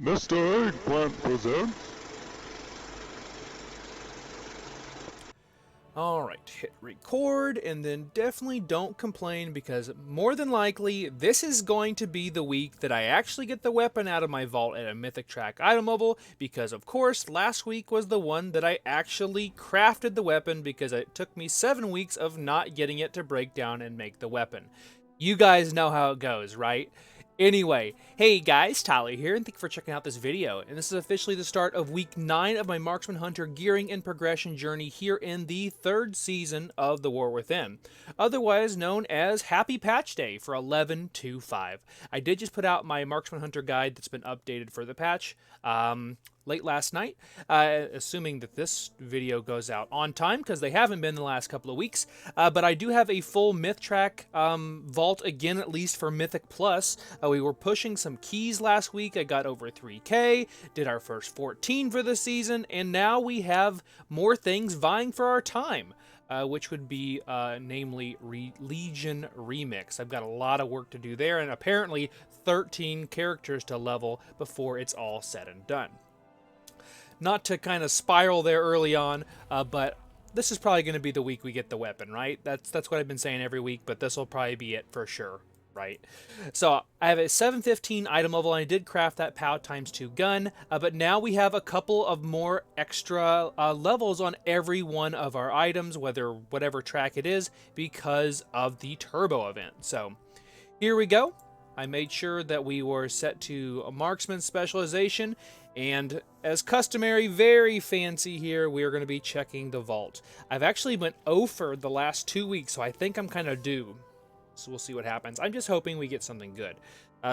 Mr. Eggplant presents. Alright, hit record, and then definitely don't complain because more than likely, this is going to be the week that I actually get the weapon out of my vault at a Mythic Track item level, because of course, last week was the one that I actually crafted the weapon because it took me 7 weeks of not getting it to break down and make the weapon. You guys know how it goes, right? Anyway, hey guys, Tyler here, and thank you for checking out this video. And this is officially the start of week 9 of my Marksman Hunter gearing and progression journey here in the 3rd season of The War Within, otherwise known as Happy Patch Day for 11.2.5. I did just put out my Marksman Hunter guide that's been updated for the patch late last night, assuming that this video goes out on time, because they haven't been the last couple of weeks, but I do have a full Myth Track vault again, at least for Mythic Plus. We were pushing some keys last week. I got over 3k, did our first 14 for the season, and now we have more things vying for our time. Which would be namely Legion Remix. I've got a lot of work to do there, and apparently 13 characters to level before it's all said and done. Not to kind of spiral there early on, but this is probably going to be the week we get the weapon, right? That's what I've been saying every week, but this will probably be it for sure, right? So I have a 715 item level, and I did craft that POW ×2 gun, but now we have a couple of more extra levels on every one of our items, whatever track it is, because of the turbo event. So here we go. I made sure that we were set to a marksman specialization, and as customary, very fancy here, we are going to be checking the vault. I've actually went over the last 2 weeks, so I think I'm kind of due. So we'll see what happens. I'm just hoping we get something good.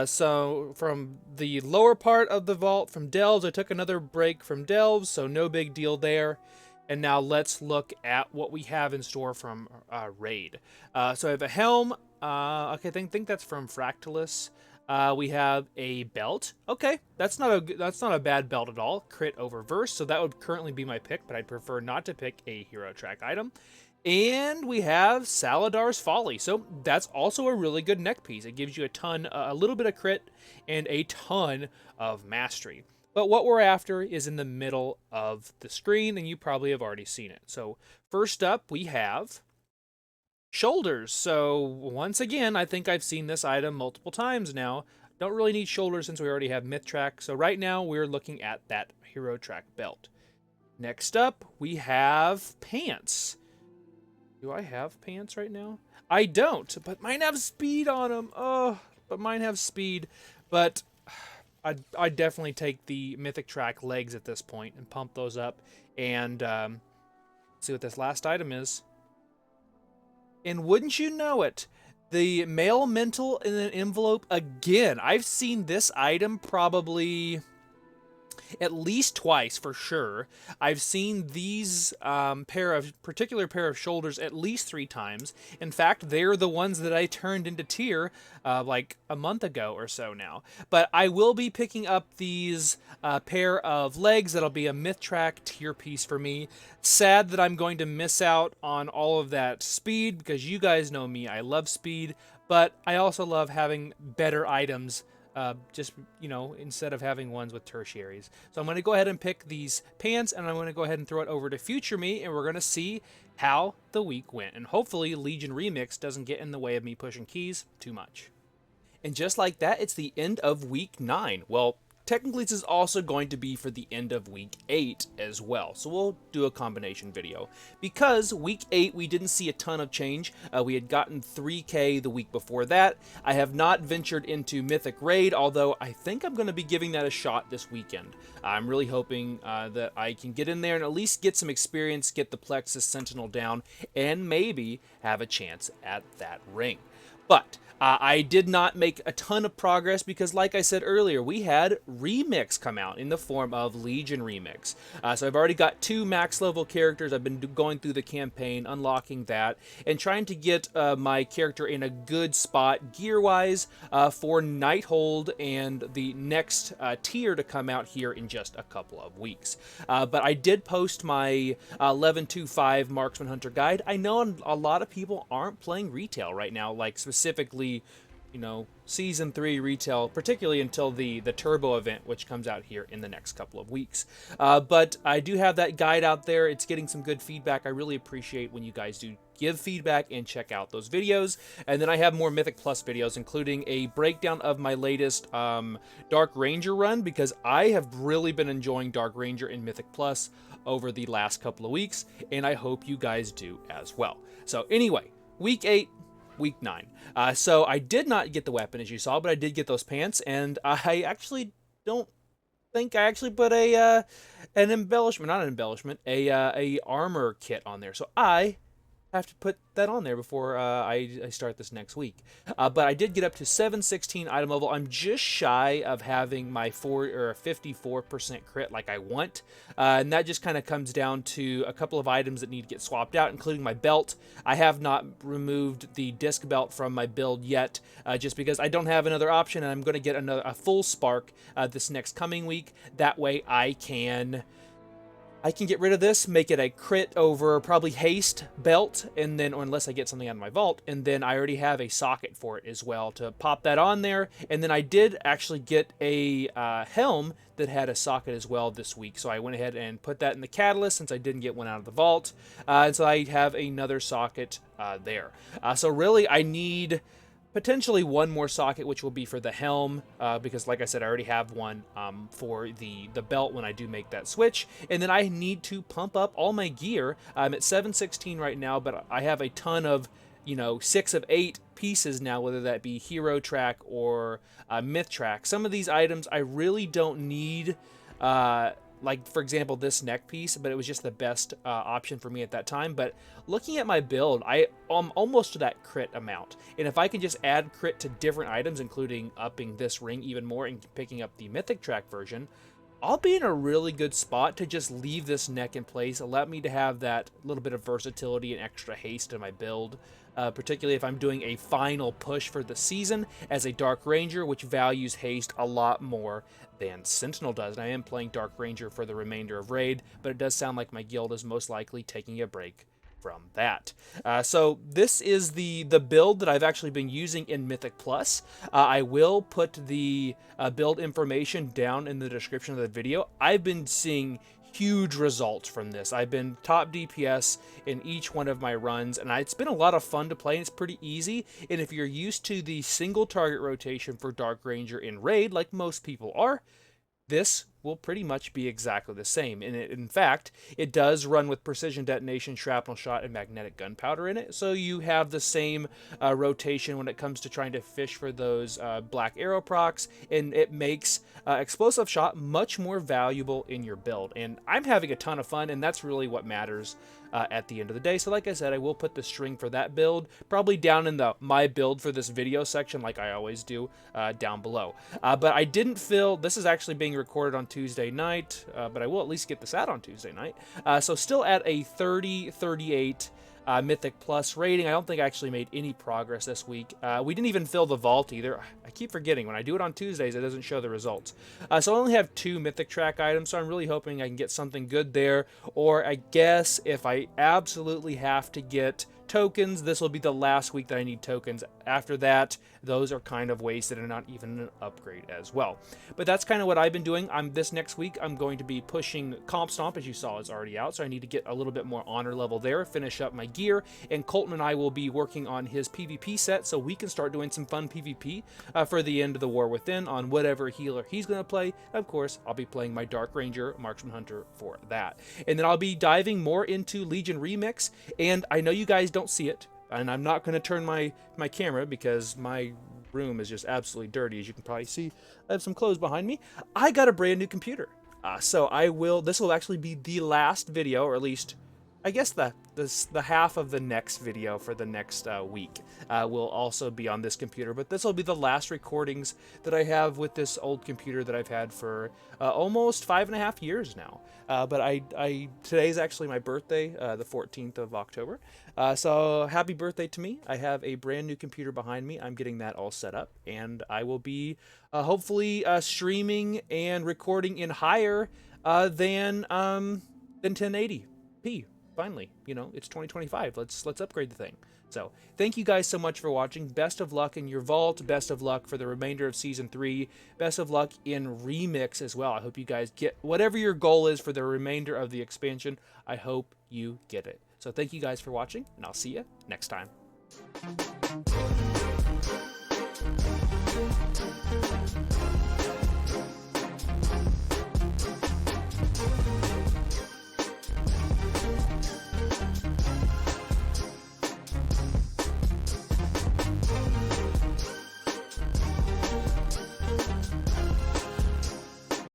So from the lower part of the vault, from Delves, I took another break from Delves, so no big deal there. And now let's look at what we have in store from Raid. So I have a helm. Okay, I think that's from Fractalus. We have a belt. Okay, that's not a bad belt at all. Crit over verse, so that would currently be my pick, but I'd prefer not to pick a hero track item. And we have Saladar's Folly, so that's also a really good neck piece. It gives you a little bit of crit and a ton of mastery. But what we're after is in the middle of the screen, and you probably have already seen it. So first up, we have shoulders. So once again, I think I've seen this item multiple times now. Don't really need shoulders since we already have Myth Track. So right now, we're looking at that hero track belt. Next up, we have pants. Do I have pants right now? I don't, but mine have speed on them. Oh, but mine have speed. But I'd definitely take the Mythic Track legs at this point and pump those up and see what this last item is. And wouldn't you know it, the male mental in an envelope again. I've seen this item probably at least twice for sure. I've seen these particular pair of shoulders at least 3 times. In fact, they're the ones that I turned into tier like a month ago or so now. But I will be picking up these pair of legs. That'll be a Myth Track tier piece for me. Sad that I'm going to miss out on all of that speed, because you guys know me, I love speed, but I also love having better items. Just, instead of having ones with tertiaries. So I'm going to go ahead and pick these pants, and I'm going to go ahead and throw it over to Future Me, and we're going to see how the week went. And hopefully Legion Remix doesn't get in the way of me pushing keys too much. And just like that, it's the end of week 9. Well, technically this is also going to be for the end of week 8 as well. So we'll do a combination video. Because week 8, we didn't see a ton of change. We had gotten 3k the week before that. I have not ventured into Mythic Raid, although I think I'm going to be giving that a shot this weekend. I'm really hoping that I can get in there and at least get some experience, get the Plexus Sentinel down, and maybe have a chance at that ring. But I did not make a ton of progress because, like I said earlier, we had Remix come out in the form of Legion Remix. So I've already got 2 max level characters. I've been going through the campaign, unlocking that, and trying to get my character in a good spot gear-wise for Nighthold and the next tier to come out here in just a couple of weeks. But I did post my 11.2.5 Marksman Hunter guide. I know a lot of people aren't playing retail right now, like specifically you know, Season 3 retail, particularly until the Turbo event, which comes out here in the next couple of weeks. But I do have that guide out there. It's getting some good feedback. I really appreciate when you guys do give feedback and check out those videos. And then I have more Mythic Plus videos, including a breakdown of my latest Dark Ranger run, because I have really been enjoying Dark Ranger in Mythic Plus over the last couple of weeks, and I hope you guys do as well. So anyway, week 8, week 9. So I did not get the weapon, as you saw, but I did get those pants, and I actually don't think I actually put a an embellishment, not an embellishment, a armor kit on there. So I have to put that on there before I start this next week. But I did get up to 716 item level. I'm just shy of having my 54% crit like I want. And that just kind of comes down to a couple of items that need to get swapped out, including my belt. I have not removed the disc belt from my build yet, just because I don't have another option, and I'm going to get a full spark this next coming week. That way I can get rid of this, make it a crit over probably Haste belt, and then, or unless I get something out of my vault, and then I already have a socket for it as well to pop that on there. And then I did actually get a helm that had a socket as well this week, so I went ahead and put that in the catalyst since I didn't get one out of the vault, and so I have another socket there. So really I need potentially one more socket, which will be for the helm, because like I said, I already have one for the belt when I do make that switch. And then I need to pump up all my gear. I'm at 716 right now, but I have a ton of, 6 of 8 pieces now, whether that be hero track or myth track. Some of these items I really don't need, like for example this neck piece, but it was just the best option for me at that time. But looking at my build, I am almost to that crit amount, and if I can just add crit to different items, including upping this ring even more and picking up the mythic track version, I'll be in a really good spot to just leave this neck in place, allow me to have that little bit of versatility and extra haste in my build, particularly if I'm doing a final push for the season as a Dark Ranger, which values haste a lot more than Sentinel does. And I am playing Dark Ranger for the remainder of Raid, but it does sound like my guild is most likely taking a break from that. So this is the build that I've actually been using in Mythic Plus. I will put the build information down in the description of the video. I've been seeing huge results from this. I've been top DPS in each one of my runs, and it's been a lot of fun to play, and it's pretty easy. And if you're used to the single target rotation for Dark Ranger in Raid, like most people are, this will pretty much be exactly the same. And in fact, it does run with precision detonation, shrapnel shot, and magnetic gunpowder in it. So you have the same rotation when it comes to trying to fish for those black arrow procs, and it makes explosive shot much more valuable in your build. And I'm having a ton of fun, and that's really what matters at the end of the day. So like I said, I will put the string for that build probably down in the my build for this video section, like I always do, down below. But I didn't feel, this is actually being recorded on Tuesday night, but I will at least get this out on Tuesday night. So still at a 30-38 Mythic Plus rating. I don't think I actually made any progress this week. We didn't even fill the vault either. I keep forgetting. When I do it on Tuesdays, it doesn't show the results. So I only have 2 Mythic Track items, so I'm really hoping I can get something good there. Or I guess if I absolutely have to get tokens, this will be the last week that I need tokens. After that, those are kind of wasted and not even an upgrade as well. But that's kind of what I've been doing. This next week, I'm going to be pushing Comp Stomp, as you saw, is already out, so I need to get a little bit more honor level there, finish up my gear, and Colton and I will be working on his PvP set, so we can start doing some fun PvP for the end of the War Within on whatever healer he's going to play. Of course, I'll be playing my Dark Ranger Marksman Hunter for that. And then I'll be diving more into Legion Remix, and I know you guys don't see it, and I'm not going to turn my camera because my room is just absolutely dirty. As you can probably see, I have some clothes behind me. I got a brand new computer, so this will actually be the last video, or at least I guess the half of the next video for the next week will also be on this computer, but this will be the last recordings that I have with this old computer that I've had for almost 5.5 years now. But today's actually my birthday, the 14th of October. So happy birthday to me. I have a brand new computer behind me. I'm getting that all set up, and I will be hopefully streaming and recording in higher than 1080p. Finally, it's 2025. Let's upgrade the thing. So, thank you guys so much for watching. Best of luck in your vault. Best of luck for the remainder of Season 3. Best of luck in Remix as well. I hope you guys get whatever your goal is for the remainder of the expansion. I hope you get it. So, thank you guys for watching, and I'll see you next time.